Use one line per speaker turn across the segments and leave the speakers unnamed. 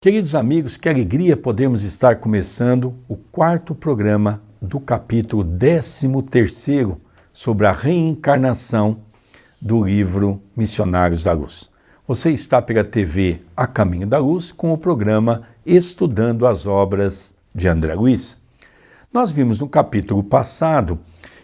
Queridos amigos, que alegria podermos estar começando o quarto programa do capítulo 13º sobre a reencarnação do livro Missionários da Luz. Você está pela TV A Caminho da Luz com o programa Estudando as Obras de André Luiz. Nós vimos no capítulo passado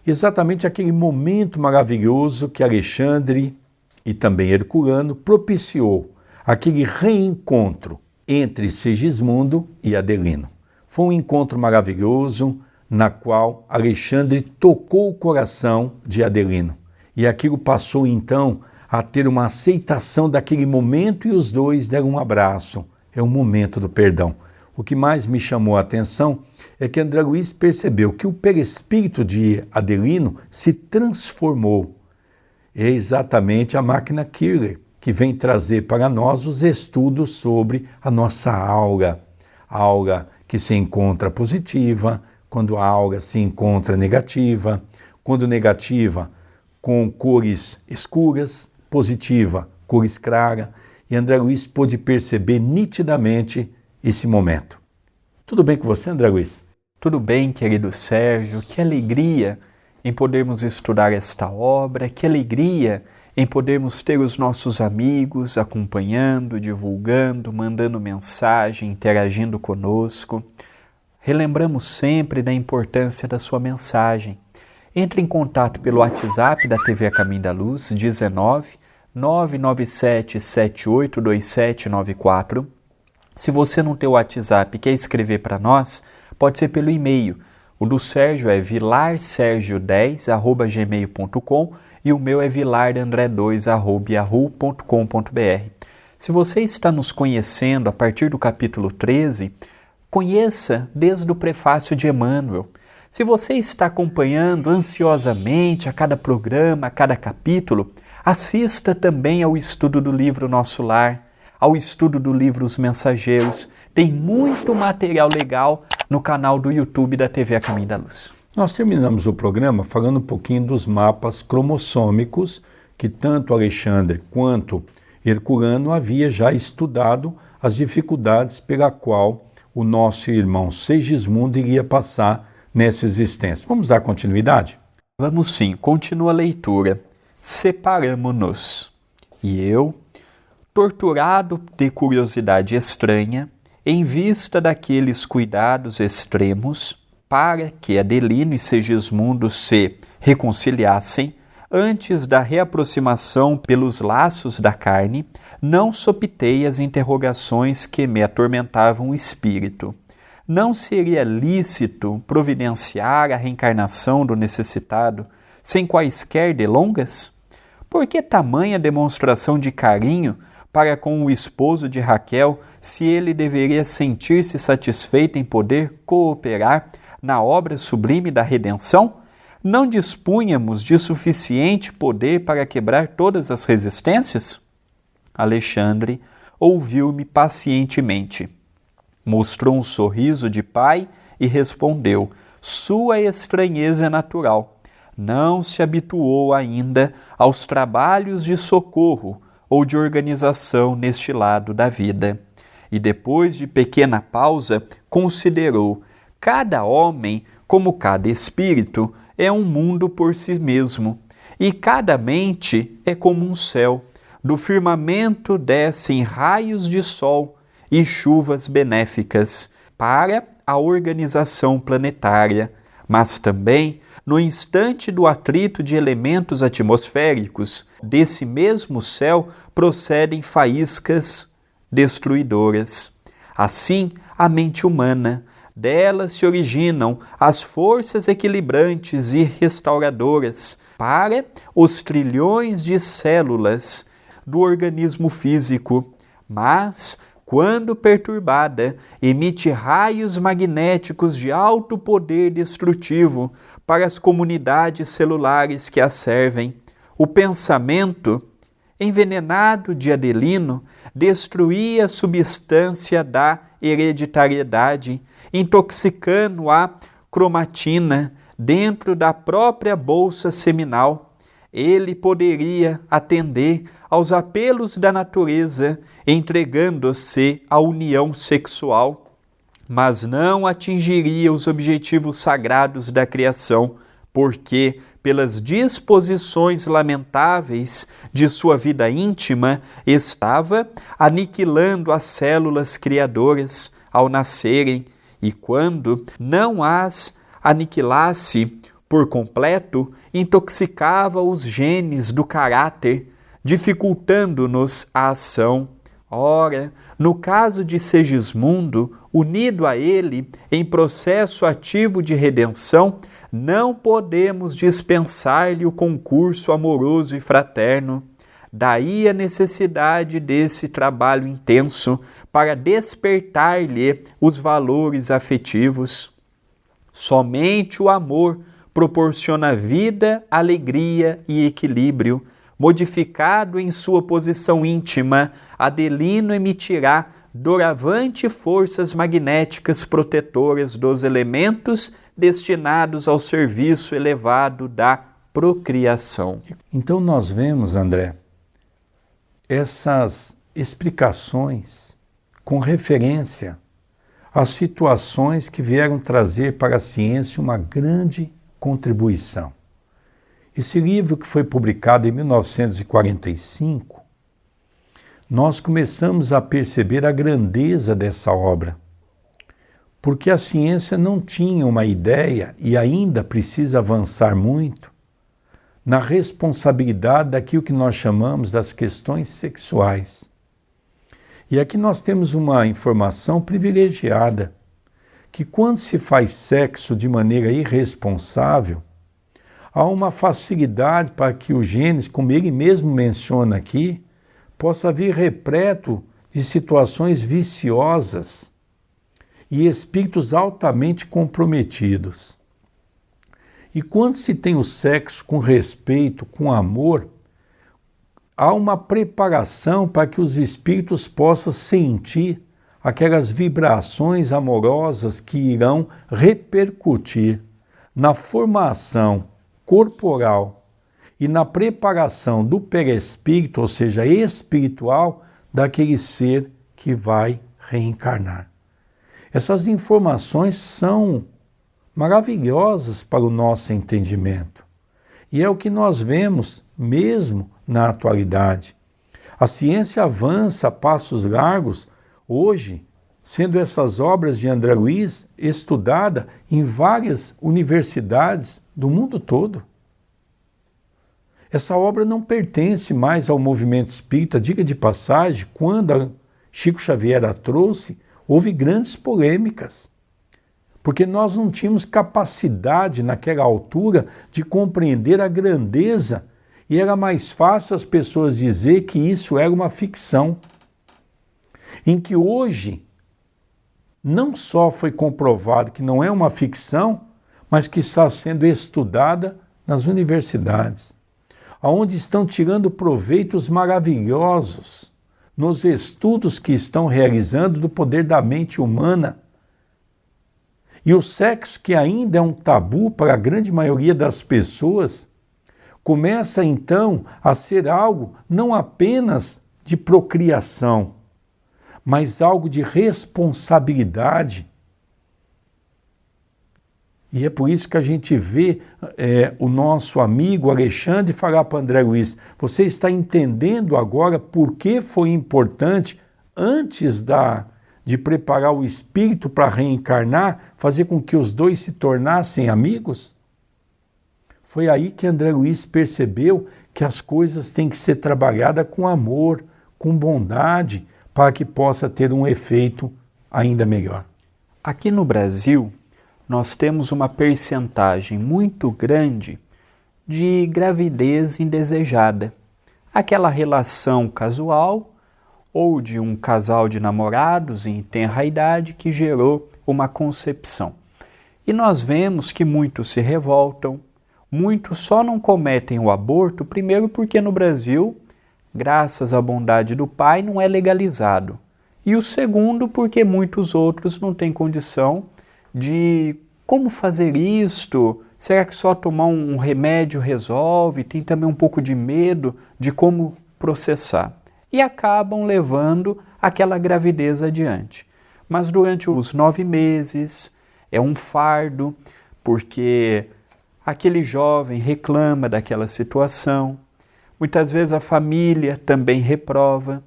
exatamente aquele momento maravilhoso que Alexandre e também Herculano propiciou, aquele reencontro entre Segismundo e Adelino. Foi um encontro maravilhoso na qual Alexandre tocou o coração de Adelino. E aquilo passou então a ter uma aceitação daquele momento e os dois deram um abraço. É o momento do perdão. O que mais me chamou a atenção é que André Luiz percebeu que o perispírito de Adelino se transformou. É exatamente a máquina Kircher que vem trazer para nós os estudos sobre a nossa aura. A aura que se encontra positiva, quando a aura se encontra negativa, quando negativa com cores escuras, positiva, cores claras. E André Luiz pôde perceber nitidamente esse momento. Tudo bem com você, André Luiz?
Tudo bem, querido Sérgio. Que alegria em podermos estudar esta obra, que alegria em podermos ter os nossos amigos acompanhando, divulgando, mandando mensagem, interagindo conosco. Relembramos sempre da importância da sua mensagem. Entre em contato pelo WhatsApp da TV A Caminho da Luz, 19 997 782794. Se você não tem o WhatsApp e quer escrever para nós, pode ser pelo e-mail. O do Sérgio é vilarsergio10@gmail.com e o meu é vilardandré2@yahoo.com.br. Se você está nos conhecendo a partir do capítulo 13, conheça desde o prefácio de Emmanuel. Se você está acompanhando ansiosamente a cada programa, a cada capítulo, assista também ao estudo do livro Nosso Lar, ao estudo do livro Os Mensageiros. Tem muito material legal no canal do YouTube da TV A Caminho da Luz.
Nós terminamos o programa falando um pouquinho dos mapas cromossômicos que tanto Alexandre quanto Herculano havia já estudado as dificuldades pela qual o nosso irmão Segismundo iria passar nessa existência. Vamos dar continuidade?
Vamos sim, continua a leitura. Separamo-nos. E eu, torturado de curiosidade estranha, em vista daqueles cuidados extremos, para que Adelino e Segismundo se reconciliassem, antes da reaproximação pelos laços da carne, não sopitei as interrogações que me atormentavam o espírito. Não seria lícito providenciar a reencarnação do necessitado sem quaisquer delongas? Por que tamanha demonstração de carinho para com o esposo de Raquel, se ele deveria sentir-se satisfeito em poder cooperar na obra sublime da redenção? Não dispunhamos de suficiente poder para quebrar todas as resistências? Alexandre ouviu-me pacientemente. Mostrou um sorriso de pai e respondeu: sua estranheza é natural. Não se habituou ainda aos trabalhos de socorro ou de organização neste lado da vida. E depois de pequena pausa, considerou: cada homem, como cada espírito, é um mundo por si mesmo, e cada mente é como um céu. Do firmamento descem raios de sol e chuvas benéficas para a organização planetária, mas também, no instante do atrito de elementos atmosféricos, desse mesmo céu procedem faíscas destruidoras. Assim, a mente humana, dela se originam as forças equilibrantes e restauradoras para os trilhões de células do organismo físico, mas, quando perturbada, emite raios magnéticos de alto poder destrutivo para as comunidades celulares que a servem. O pensamento, envenenado de Adelino, destruía a substância da hereditariedade, intoxicando a cromatina dentro da própria bolsa seminal. Ele poderia atender aos apelos da natureza entregando-se à união sexual, mas não atingiria os objetivos sagrados da criação, porque, pelas disposições lamentáveis de sua vida íntima, estava aniquilando as células criadoras ao nascerem, e quando não as aniquilasse por completo, intoxicava os genes do caráter, dificultando-nos a ação. Ora, no caso de Segismundo, unido a ele em processo ativo de redenção, não podemos dispensar-lhe o concurso amoroso e fraterno. Daí a necessidade desse trabalho intenso para despertar-lhe os valores afetivos. Somente o amor proporciona vida, alegria e equilíbrio. Modificado em sua posição íntima, Adelino emitirá doravante forças magnéticas protetoras dos elementos destinados ao serviço elevado da procriação.
Então nós vemos, André, essas explicações com referência às situações que vieram trazer para a ciência uma grande contribuição. Esse livro, que foi publicado em 1945, nós começamos a perceber a grandeza dessa obra, porque a ciência não tinha uma ideia e ainda precisa avançar muito na responsabilidade daquilo que nós chamamos das questões sexuais. E aqui nós temos uma informação privilegiada, que quando se faz sexo de maneira irresponsável, há uma facilidade para que o genes, como ele mesmo menciona aqui, possa vir repleto de situações viciosas e espíritos altamente comprometidos. E quando se tem o sexo com respeito, com amor, há uma preparação para que os espíritos possam sentir aquelas vibrações amorosas que irão repercutir na formação corporal e na preparação do perispírito, ou seja, espiritual, daquele ser que vai reencarnar. Essas informações são maravilhosas para o nosso entendimento. E é o que nós vemos mesmo na atualidade. A ciência avança a passos largos hoje, sendo essas obras de André Luiz estudadas em várias universidades do mundo todo. Essa obra não pertence mais ao movimento espírita, diga de passagem, quando Chico Xavier a trouxe, houve grandes polêmicas, porque nós não tínhamos capacidade naquela altura de compreender a grandeza e era mais fácil as pessoas dizer que isso era uma ficção. Em que hoje não só foi comprovado que não é uma ficção, mas que está sendo estudada nas universidades, onde estão tirando proveitos maravilhosos nos estudos que estão realizando do poder da mente humana. E o sexo, que ainda é um tabu para a grande maioria das pessoas, começa então a ser algo não apenas de procriação, mas algo de responsabilidade. E é por isso que a gente vê o nosso amigo Alexandre falar para André Luiz, você está entendendo agora por que foi importante, antes de preparar o espírito para reencarnar, fazer com que os dois se tornassem amigos? Foi aí que André Luiz percebeu que as coisas têm que ser trabalhadas com amor, com bondade, para que possa ter um efeito ainda melhor.
Aqui no Brasil, nós temos uma percentagem muito grande de gravidez indesejada. Aquela relação casual ou de um casal de namorados em tenra idade que gerou uma concepção. E nós vemos que muitos se revoltam, muitos só não cometem o aborto, primeiro porque no Brasil, graças à bondade do Pai, não é legalizado. E o segundo porque muitos outros não têm condição de como fazer isto, será que só tomar um remédio resolve? Tem também um pouco de medo de como processar. e acabam levando aquela gravidez adiante. Mas durante os 9 meses é um fardo, porque aquele jovem reclama daquela situação, muitas vezes a família também reprova.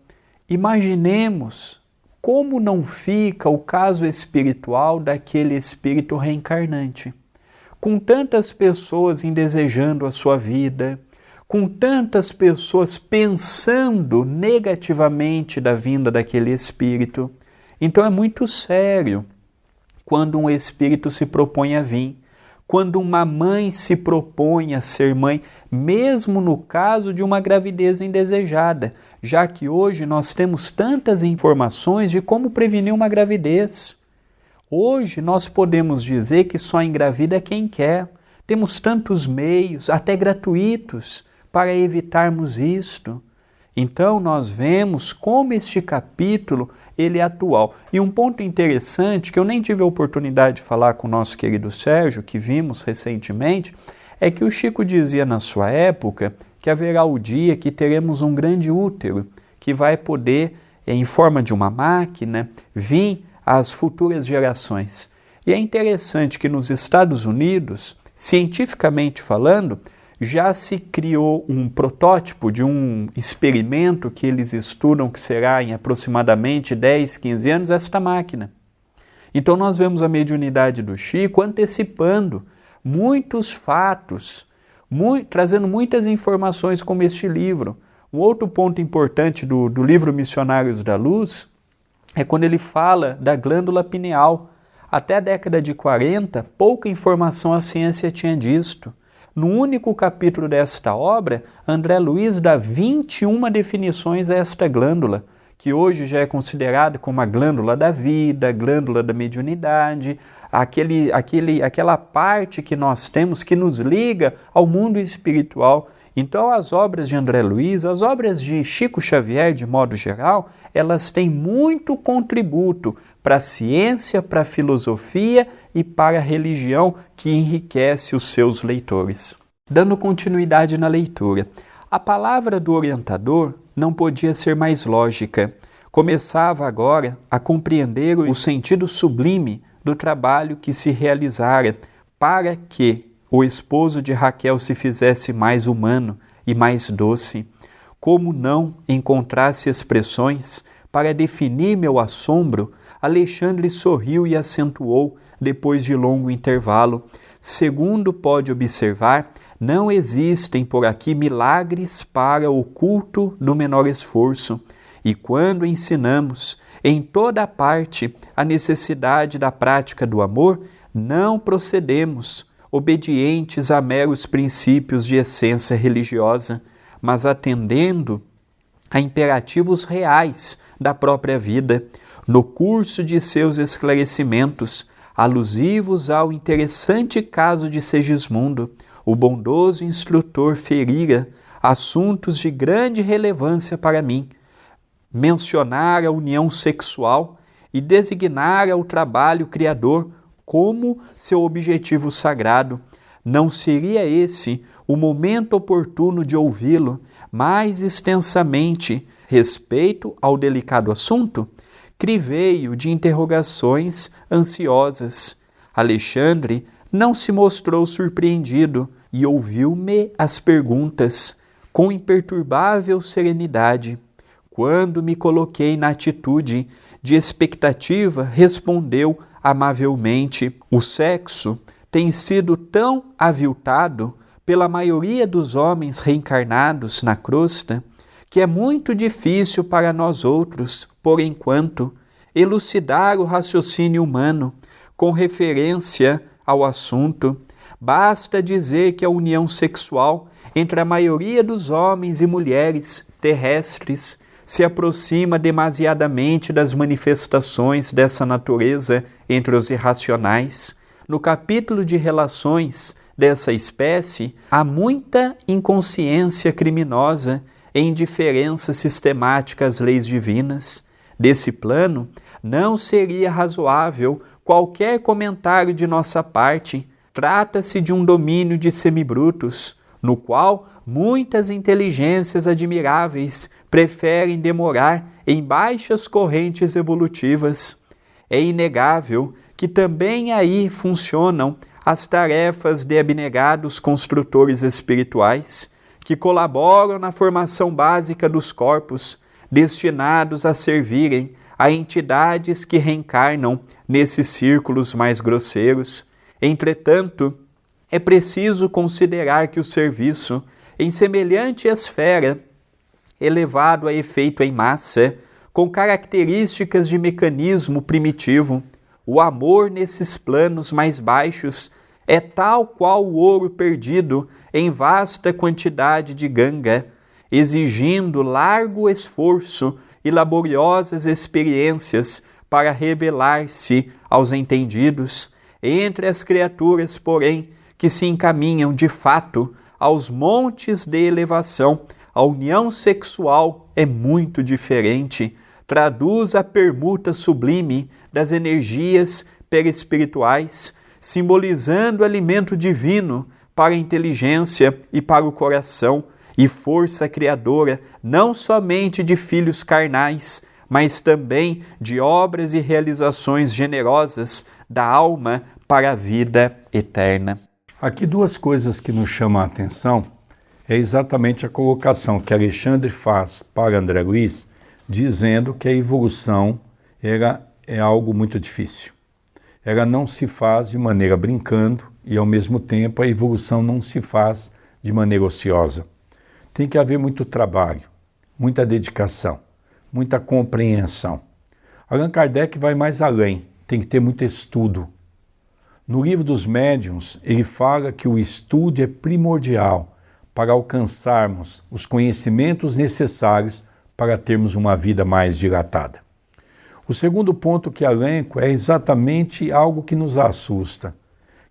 Imaginemos como não fica o caso espiritual daquele espírito reencarnante, com tantas pessoas indesejando a sua vida, com tantas pessoas pensando negativamente da vinda daquele espírito. Então é muito sério quando um espírito se propõe a vir, quando uma mãe se propõe a ser mãe, mesmo no caso de uma gravidez indesejada, já que hoje nós temos tantas informações de como prevenir uma gravidez. Hoje nós podemos dizer que só engravida quem quer. Temos tantos meios, até gratuitos, para evitarmos isto. Então nós vemos como este capítulo ele é atual. E um ponto interessante, que eu nem tive a oportunidade de falar com o nosso querido Sérgio, que vimos recentemente, é que o Chico dizia na sua época que haverá o dia que teremos um grande útero, que vai poder, em forma de uma máquina, vir às futuras gerações. E é interessante que nos Estados Unidos, cientificamente falando, já se criou um protótipo de um experimento que eles estudam, que será em aproximadamente 10, 15 anos, esta máquina. Então nós vemos a mediunidade do Chico antecipando muitos fatos, trazendo muitas informações como este livro. Um outro ponto importante do livro Missionários da Luz é quando ele fala da glândula pineal. Até a década de 40, pouca informação a ciência tinha disto. No único capítulo desta obra, André Luiz dá 21 definições a esta glândula, que hoje já é considerada como a glândula da vida, a glândula da mediunidade, aquela parte que nós temos que nos liga ao mundo espiritual. Então as obras de André Luiz, as obras de Chico Xavier, de modo geral, elas têm muito contributo para a ciência, para a filosofia e para a religião, que enriquece os seus leitores. Dando continuidade na leitura, a palavra do orientador não podia ser mais lógica. Começava agora a compreender o sentido sublime do trabalho que se realizara para que o esposo de Raquel se fizesse mais humano e mais doce. Como não encontrasse expressões para definir meu assombro, Alexandre sorriu e acentuou, depois de longo intervalo: segundo pode observar, não existem por aqui milagres para o culto do menor esforço. E quando ensinamos em toda parte a necessidade da prática do amor, não procedemos obedientes a meros princípios de essência religiosa, mas atendendo a imperativos reais da própria vida, no curso de seus esclarecimentos, alusivos ao interessante caso de Segismundo, o bondoso instrutor ferira assuntos de grande relevância para mim, mencionara a união sexual e designara o trabalho criador como seu objetivo sagrado. Não seria esse o momento oportuno de ouvi-lo mais extensamente respeito ao delicado assunto? Criveio de interrogações ansiosas. Alexandre não se mostrou surpreendido e ouviu-me as perguntas com imperturbável serenidade. Quando me coloquei na atitude de expectativa, respondeu amavelmente: o sexo tem sido tão aviltado pela maioria dos homens reencarnados na crosta que é muito difícil para nós outros, por enquanto, elucidar o raciocínio humano com referência ao assunto. Basta dizer que a união sexual entre a maioria dos homens e mulheres terrestres se aproxima demasiadamente das manifestações dessa natureza entre os irracionais. No capítulo de relações dessa espécie, há muita inconsciência criminosa e indiferença sistemática às leis divinas. Desse plano, não seria razoável qualquer comentário de nossa parte. Trata-se de um domínio de semibrutos, no qual muitas inteligências admiráveis preferem demorar em baixas correntes evolutivas. É inegável que também aí funcionam as tarefas de abnegados construtores espirituais, que colaboram na formação básica dos corpos, destinados a servirem a entidades que reencarnam nesses círculos mais grosseiros. Entretanto, é preciso considerar que o serviço, em semelhante esfera, elevado a efeito em massa, com características de mecanismo primitivo, o amor nesses planos mais baixos é tal qual o ouro perdido em vasta quantidade de ganga, exigindo largo esforço e laboriosas experiências para revelar-se aos entendidos. Entre as criaturas, porém, que se encaminham de fato aos montes de elevação, a união sexual é muito diferente, traduz a permuta sublime das energias perispirituais, simbolizando alimento divino para a inteligência e para o coração, e força criadora não somente de filhos carnais, mas também de obras e realizações generosas da alma para a vida eterna.
Aqui duas coisas que nos chamam a atenção é exatamente a colocação que Alexandre faz para André Luiz, dizendo que a evolução é algo muito difícil. Ela não se faz de maneira brincando e, ao mesmo tempo, a evolução não se faz de maneira ociosa. Tem que haver muito trabalho, muita dedicação, muita compreensão. Allan Kardec vai mais além, tem que ter muito estudo. No Livro dos Médiuns, ele fala que o estudo é primordial para alcançarmos os conhecimentos necessários para termos uma vida mais dilatada. O segundo ponto que elenco é exatamente algo que nos assusta,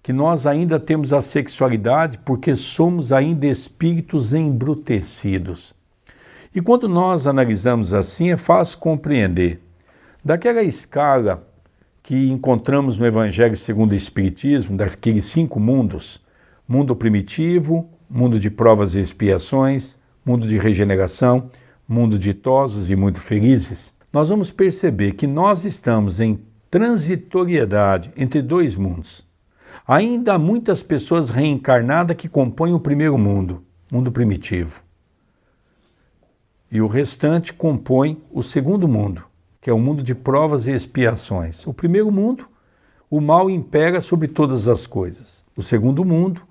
que nós ainda temos a sexualidade porque somos ainda espíritos embrutecidos. E quando nós analisamos assim, é fácil compreender. Daquela escala que encontramos no Evangelho segundo o Espiritismo, daqueles 5 mundos, mundo primitivo, mundo de provas e expiações, mundo de regeneração, mundo ditosos e muito felizes, nós vamos perceber que nós estamos em transitoriedade entre 2 mundos. Ainda há muitas pessoas reencarnadas que compõem o primeiro mundo, mundo primitivo. E o restante compõe o segundo mundo, que é o mundo de provas e expiações. O primeiro mundo, o mal impera sobre todas as coisas. O segundo mundo,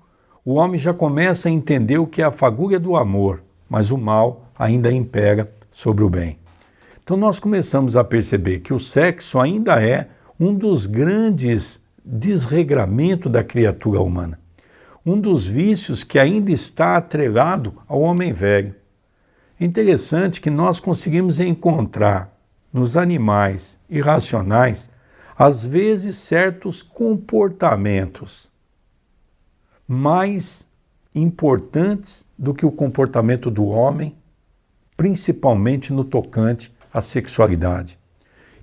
o homem já começa a entender o que é a fagulha do amor, mas o mal ainda impera sobre o bem. Então nós começamos a perceber que o sexo ainda é um dos grandes desregramentos da criatura humana. Um dos vícios que ainda está atrelado ao homem velho. Interessante que nós conseguimos encontrar nos animais irracionais, às vezes, certos comportamentos mais importantes do que o comportamento do homem, principalmente no tocante à sexualidade.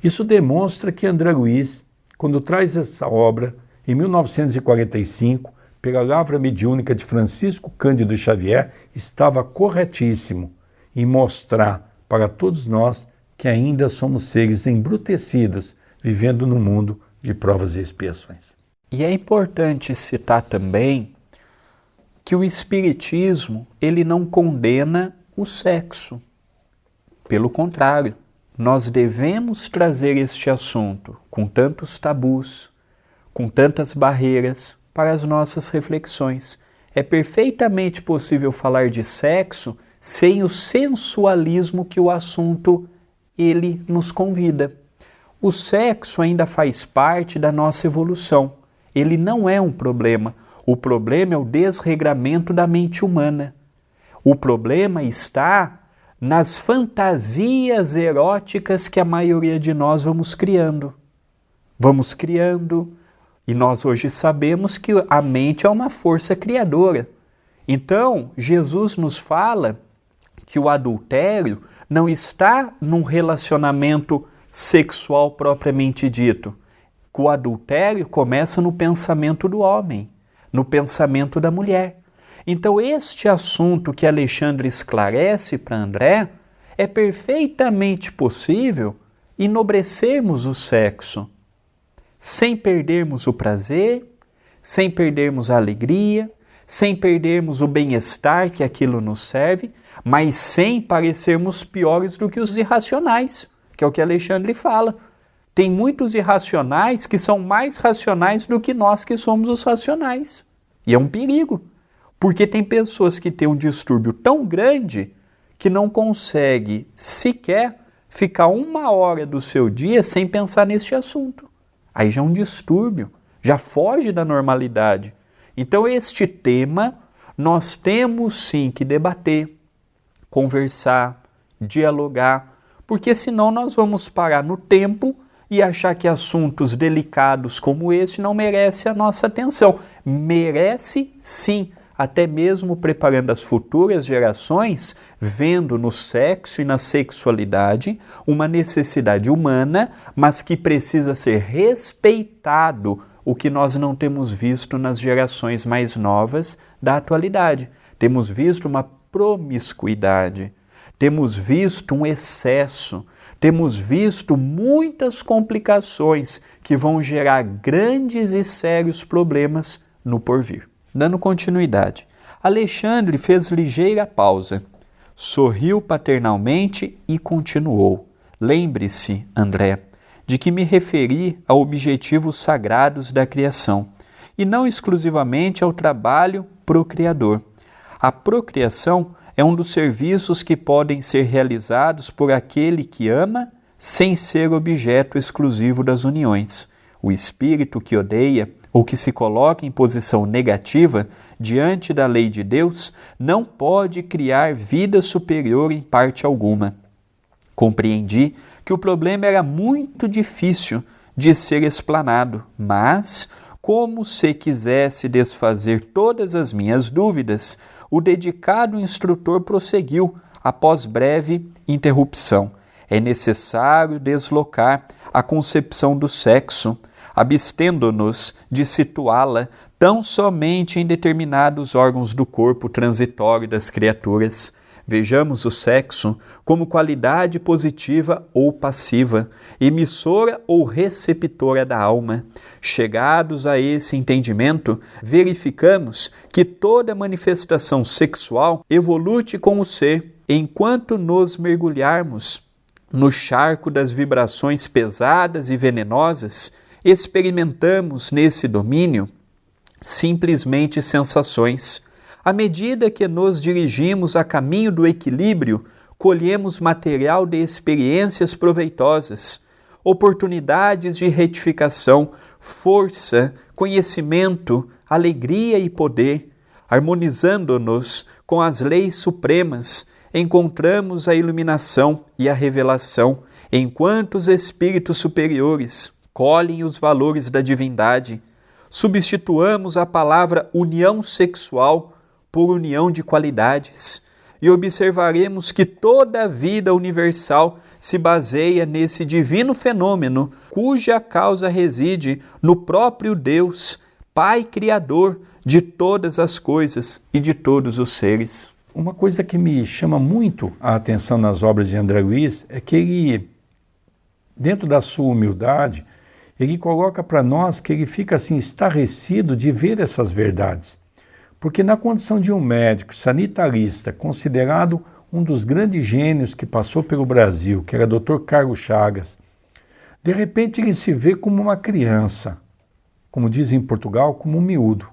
Isso demonstra que André Luiz, quando traz essa obra, em 1945, pela Lavra Mediúnica de Francisco Cândido Xavier, estava corretíssimo em mostrar para todos nós que ainda somos seres embrutecidos, vivendo no mundo de provas e expiações.
E é importante citar também que o Espiritismo, ele não condena o sexo. Pelo contrário, nós devemos trazer este assunto com tantos tabus, com tantas barreiras para as nossas reflexões. É perfeitamente possível falar de sexo sem o sensualismo que o assunto ele nos convida. O sexo ainda faz parte da nossa evolução. Ele não é um problema. O problema é o desregramento da mente humana. O problema está nas fantasias eróticas que a maioria de nós vamos criando. E nós hoje sabemos que a mente é uma força criadora. Então, Jesus nos fala que o adultério não está num relacionamento sexual propriamente dito. O adultério começa no pensamento do homem, no pensamento da mulher. Então, este assunto que Alexandre esclarece para André, é perfeitamente possível enobrecermos o sexo, sem perdermos o prazer, sem perdermos a alegria, sem perdermos o bem-estar que aquilo nos serve, mas sem parecermos piores do que os irracionais, que é o que Alexandre fala. Tem muitos irracionais que são mais racionais do que nós que somos os racionais. E é um perigo, porque tem pessoas que têm um distúrbio tão grande que não consegue sequer ficar 1 hora do seu dia sem pensar neste assunto. Aí já é um distúrbio, já foge da normalidade. Então este tema nós temos sim que debater, conversar, dialogar, porque senão nós vamos parar no tempo e achar que assuntos delicados como este não merecem a nossa atenção. Merece sim, até mesmo preparando as futuras gerações, vendo no sexo e na sexualidade uma necessidade humana, mas que precisa ser respeitado, o que nós não temos visto nas gerações mais novas da atualidade. Temos visto uma promiscuidade, temos visto um excesso, temos visto muitas complicações que vão gerar grandes e sérios problemas no porvir. Dando continuidade, Alexandre fez ligeira pausa, sorriu paternalmente e continuou. Lembre-se, André, de que me referi a objetivos sagrados da criação, e não exclusivamente ao trabalho procriador. A procriação é um dos serviços que podem ser realizados por aquele que ama sem ser objeto exclusivo das uniões. O espírito que odeia ou que se coloca em posição negativa diante da lei de Deus não pode criar vida superior em parte alguma. Compreendi que o problema era muito difícil de ser explanado, mas, como se quisesse desfazer todas as minhas dúvidas, o dedicado instrutor prosseguiu após breve interrupção. É necessário deslocar a concepção do sexo, abstendo-nos de situá-la tão somente em determinados órgãos do corpo transitório das criaturas. Vejamos o sexo como qualidade positiva ou passiva, emissora ou receptora da alma. Chegados a esse entendimento, verificamos que toda manifestação sexual evolui com o ser, enquanto nos mergulharmos no charco das vibrações pesadas e venenosas, experimentamos nesse domínio simplesmente sensações. À medida que nos dirigimos a caminho do equilíbrio, colhemos material de experiências proveitosas, oportunidades de retificação, força, conhecimento, alegria e poder. Harmonizando-nos com as leis supremas, encontramos a iluminação e a revelação, enquanto os espíritos superiores colhem os valores da divindade. Substituamos a palavra união sexual por união de qualidades e observaremos que toda a vida universal se baseia nesse divino fenômeno, cuja causa reside no próprio Deus, Pai Criador de todas as coisas e de todos os seres.
Uma coisa que me chama muito a atenção nas obras de André Luiz é que ele, dentro da sua humildade, ele coloca para nós que ele fica assim estarrecido de ver essas verdades. Porque na condição de um médico sanitarista, considerado um dos grandes gênios que passou pelo Brasil, que era Dr. Carlos Chagas, de repente ele se vê como uma criança, como dizem em Portugal, como um miúdo.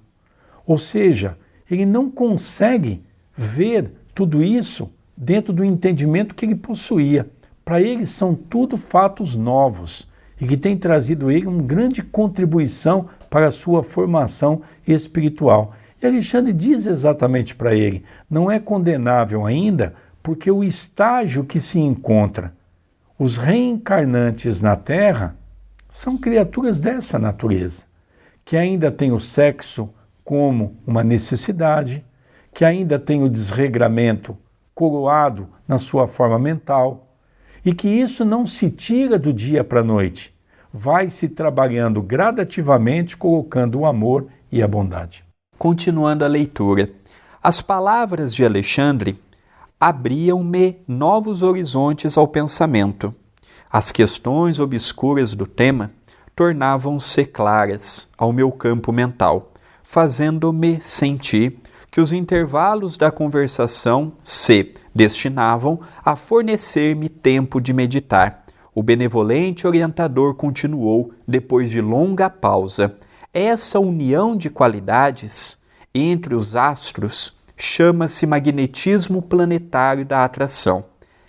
Ou seja, ele não consegue ver tudo isso dentro do entendimento que ele possuía. Para ele são tudo fatos novos e que tem trazido ele uma grande contribuição para a sua formação espiritual. E Alexandre diz exatamente para ele, não é condenável ainda, porque o estágio que se encontra, os reencarnantes na Terra, são criaturas dessa natureza, que ainda têm o sexo como uma necessidade, que ainda tem o desregramento coroado na sua forma mental, e que isso não se tira do dia para a noite, vai se trabalhando gradativamente, colocando o amor e a bondade.
Continuando a leitura, As palavras de Alexandre abriam-me novos horizontes ao pensamento. As questões obscuras do tema tornavam-se claras ao meu campo mental, fazendo-me sentir que os intervalos da conversação se destinavam a fornecer-me tempo de meditar. O benevolente orientador continuou, depois de longa pausa: essa união de qualidades entre os astros chama-se magnetismo planetário da atração.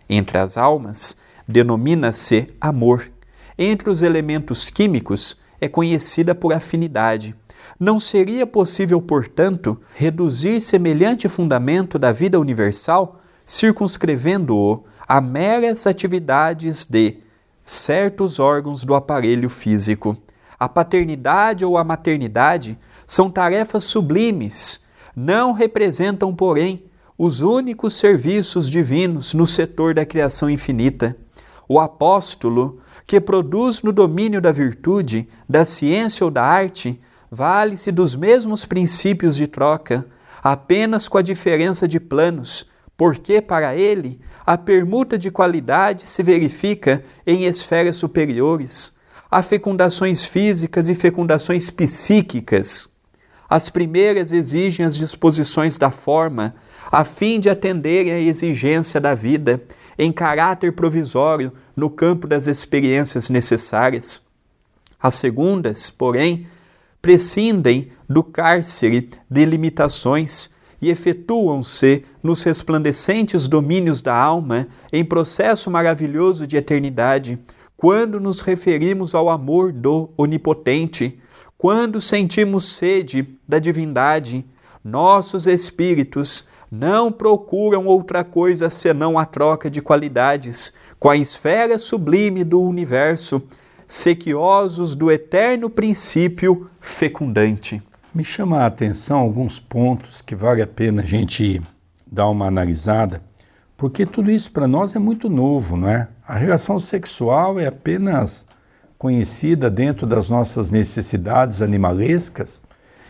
Entre as almas, denomina-se amor. Entre os elementos químicos, é conhecida por afinidade. Não seria possível, portanto, reduzir semelhante fundamento da vida universal, circunscrevendo-o a meras atividades de certos órgãos do aparelho físico. A paternidade ou a maternidade são tarefas sublimes, não representam, porém, os únicos serviços divinos no setor da criação infinita. O apóstolo, que produz no domínio da virtude, da ciência ou da arte, vale-se dos mesmos princípios de troca, apenas com a diferença de planos, porque, para ele, a permuta de qualidade se verifica em esferas superiores. Há fecundações físicas e fecundações psíquicas. As primeiras exigem as disposições da forma, a fim de atenderem à exigência da vida, em caráter provisório, no campo das experiências necessárias. As segundas, porém, prescindem do cárcere de limitações e efetuam-se nos resplandecentes domínios da alma em processo maravilhoso de eternidade, quando nos referimos ao amor do Onipotente, quando sentimos sede da divindade. Nossos espíritos não procuram outra coisa senão a troca de qualidades com a esfera sublime do universo, sequiosos do eterno princípio fecundante.
Me chama a atenção alguns pontos que vale a pena a gente dar uma analisada, porque tudo isso para nós é muito novo, não é? A relação sexual é apenas conhecida dentro das nossas necessidades animalescas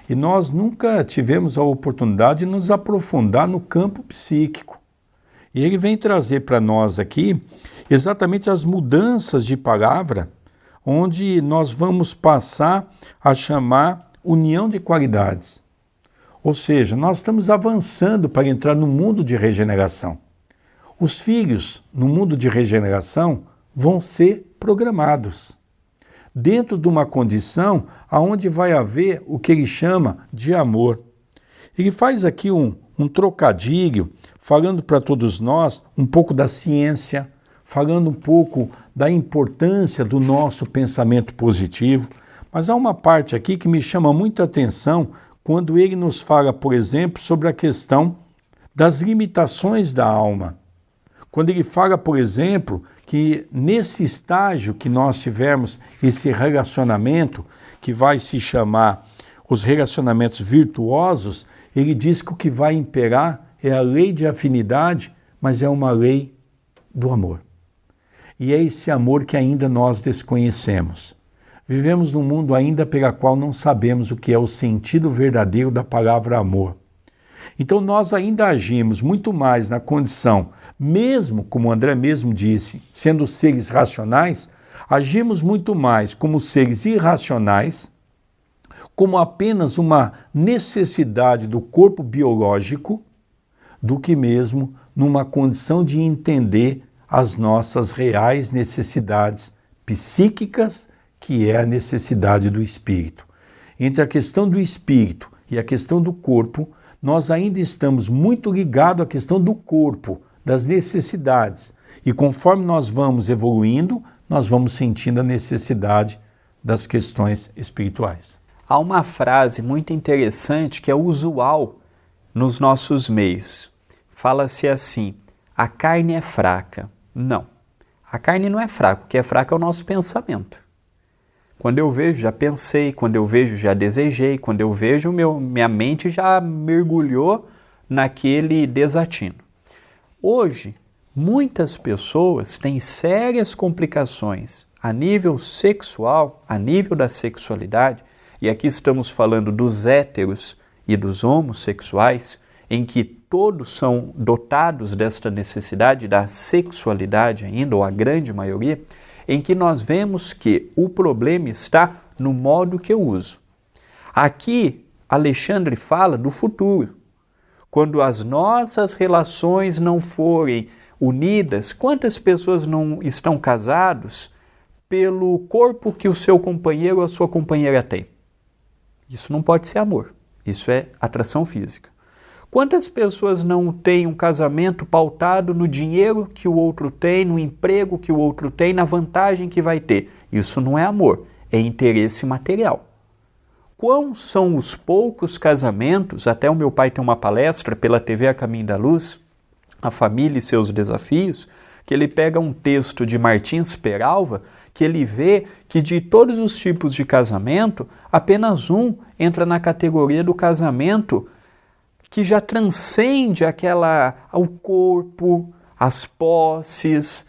e nós nunca tivemos a oportunidade de nos aprofundar no campo psíquico. E ele vem trazer para nós aqui exatamente as mudanças de palavra, onde nós vamos passar a chamar união de qualidades. Ou seja, nós estamos avançando para entrar no mundo de regeneração. Os filhos, no mundo de regeneração, vão ser programados dentro de uma condição onde vai haver o que ele chama de amor. Ele faz aqui um trocadilho, falando para todos nós um pouco da ciência, falando um pouco da importância do nosso pensamento positivo, mas há uma parte aqui que me chama muita atenção quando ele nos fala, por exemplo, sobre a questão das limitações da alma. Quando ele fala, por exemplo, que nesse estágio que nós tivermos esse relacionamento, que vai se chamar os relacionamentos virtuosos, ele diz que o que vai imperar é a lei de afinidade, mas é uma lei do amor. E é esse amor que ainda nós desconhecemos. Vivemos num mundo ainda pela qual não sabemos o que é o sentido verdadeiro da palavra amor. Então nós ainda agimos muito mais na condição, mesmo, como André mesmo disse, sendo seres racionais, agimos muito mais como seres irracionais, como apenas uma necessidade do corpo biológico, do que mesmo numa condição de entender as nossas reais necessidades psíquicas, que é a necessidade do espírito. Entre a questão do espírito e a questão do corpo, nós ainda estamos muito ligados à questão do corpo, das necessidades. E conforme nós vamos evoluindo, nós vamos sentindo a necessidade das questões espirituais.
Há uma frase muito interessante que é usual nos nossos meios. Fala-se assim: a carne é fraca. Não, a carne não é fraca, o que é fraco é o nosso pensamento. Quando eu vejo, já pensei, quando eu vejo, já desejei, quando eu vejo, minha mente já mergulhou naquele desatino. Hoje, muitas pessoas têm sérias complicações a nível sexual, a nível da sexualidade, e aqui estamos falando dos héteros e dos homossexuais, em que todos são dotados desta necessidade da sexualidade ainda, ou a grande maioria, em que nós vemos que o problema está no modo que eu uso. Aqui, Alexandre fala do futuro. Quando as nossas relações não forem unidas, quantas pessoas não estão casados pelo corpo que o seu companheiro ou a sua companheira tem? Isso não pode ser amor, isso é atração física. Quantas pessoas não têm um casamento pautado no dinheiro que o outro tem, no emprego que o outro tem, na vantagem que vai ter? Isso não é amor, é interesse material. Quão são os poucos casamentos, até o meu pai tem uma palestra pela TV A Caminho da Luz, A Família e Seus Desafios, que ele pega um texto de Martins Peralva, que ele vê que de todos os tipos de casamento, apenas um entra na categoria do casamento que já transcende o corpo, as posses,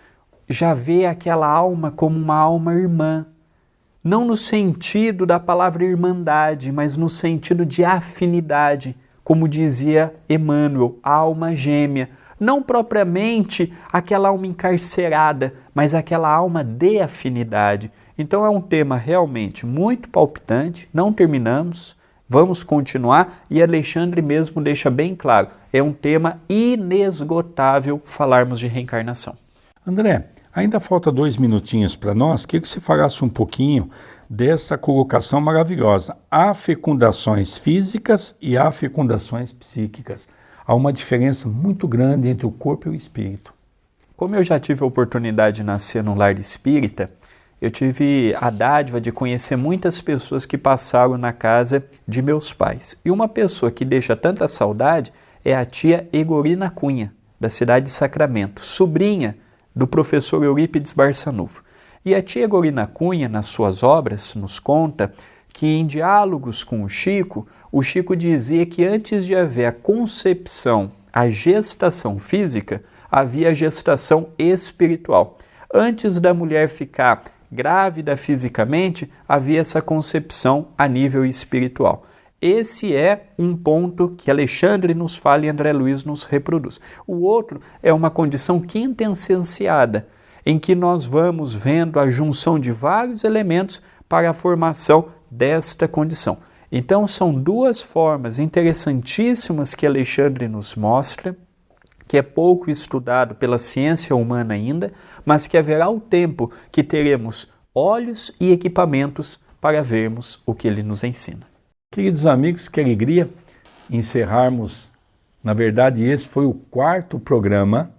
já vê aquela alma como uma alma irmã. Não no sentido da palavra irmandade, mas no sentido de afinidade, como dizia Emmanuel, a alma gêmea. Não propriamente aquela alma encarcerada, mas aquela alma de afinidade. Então é um tema realmente muito palpitante, não terminamos, vamos continuar e Alexandre mesmo deixa bem claro, é um tema inesgotável falarmos de reencarnação.
André, ainda falta 2 minutinhos para nós, queria que você falasse um pouquinho dessa colocação maravilhosa. Há fecundações físicas e há fecundações psíquicas. Há uma diferença muito grande entre o corpo e o espírito.
Como eu já tive a oportunidade de nascer no lar espírita, eu tive a dádiva de conhecer muitas pessoas que passaram na casa de meus pais. E uma pessoa que deixa tanta saudade é a tia Egorina Cunha, da cidade de Sacramento, sobrinha do professor Eurípides Barçanufo. E a tia Egorina Cunha, nas suas obras, nos conta que em diálogos com o Chico dizia que antes de haver a concepção, a gestação física, havia a gestação espiritual. Antes da mulher ficar grávida fisicamente, havia essa concepção a nível espiritual. Esse é um ponto que Alexandre nos fala e André Luiz nos reproduz. O outro é uma condição quintessenciada, em que nós vamos vendo a junção de vários elementos para a formação desta condição. Então são 2 formas interessantíssimas que Alexandre nos mostra, que é pouco estudado pela ciência humana ainda, mas que haverá o tempo que teremos olhos e equipamentos para vermos o que ele nos ensina.
Queridos amigos, que alegria encerrarmos. Na verdade, esse foi o 4º programa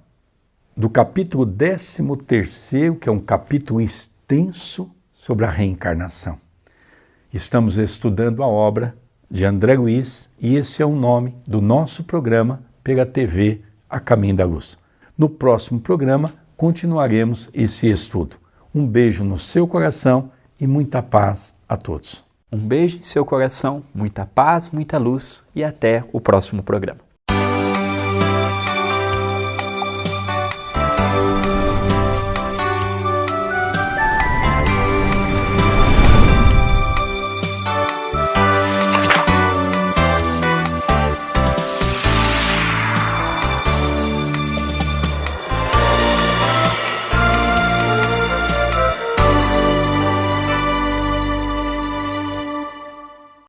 do capítulo 13º, que é um capítulo extenso sobre a reencarnação. Estamos estudando a obra de André Luiz e esse é o nome do nosso programa pela TV A Caminho da Luz. No próximo programa, continuaremos esse estudo. Um beijo no seu coração e muita paz a todos.
Um beijo em seu coração, muita paz, muita luz e até o próximo programa.